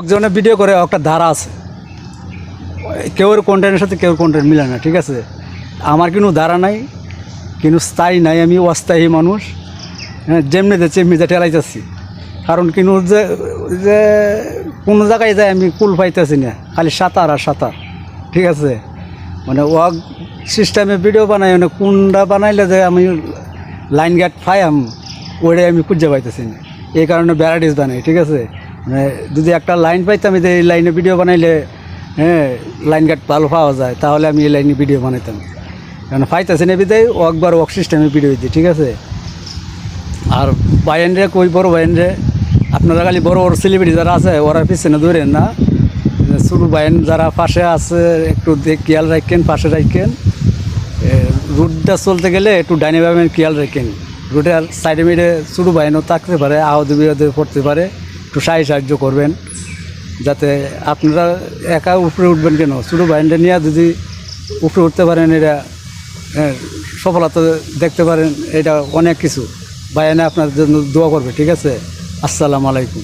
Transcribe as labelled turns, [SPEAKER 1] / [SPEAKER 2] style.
[SPEAKER 1] একজনের ভিডিও করে একটা ধারা আছে, কেউর কন্টেন্টের সাথে কেউর কন্টেন্ট মিলে না, ঠিক আছে। আমার কোনো ধারা নাই, কিন্তু স্থায়ী নাই, আমি অস্থায়ী মানুষ। হ্যাঁ, যেমনি যাচ্ছি এমনি যা ঠেলাইতেছি। কারণ কিন্তু যে যে কোনো জায়গায় যায় আমি কুল পাইতেছি না, খালি সাঁতার আর সাঁতার, ঠিক আছে। মানে ওয়াক সিস্টেমে ভিডিও বানাই, মানে কোনটা বানাইলে যে আমি লাইন গার্ড পাইম ওইটাই আমি খুঁজে পাইতেছি না। এই কারণে ভ্যারাইটিস বানাই, ঠিক আছে। মানে যদি একটা লাইন পাইতাম যে এই লাইনে ভিডিও বানাইলে হ্যাঁ লাইন গার্ড ভালো পাওয়া যায়, তাহলে আমি এই লাইনে ভিডিও বানাইতাম। কারণ পাইতেছি না বিদায় একবার ওয়াক সিস্টেমে ভিডিও দিই, ঠিক আছে। আর বাইনরে কই বড় বাইনরে আপনারা খালি বড় বড় সেলিব্রিটি যারা আছে ওরা পিছনে ধরেন না, ছোটো বাইন যারা পাশে আছে একটু খেয়াল রাখেন, পাশে রাখেন। রুটটা চলতে গেলে একটু ডাইনে বামে খেয়াল রাখেন। রুটের সাইডে মিডে ছোটো বাইনও থাকতে পারে, আহত বিহতে পড়তে পারে, একটু সাহায্য করবেন যাতে আপনারা একা উপরে উঠবেন কেন, ছোটো বাইনটা নিয়ে যদি উপরে উঠতে পারেন এটা সফলতা দেখতে পারেন, এটা অনেক কিছু। বাইনে আপনার জন্য দোয়া করবে, ঠিক আছে। আসসালামু আলাইকুম।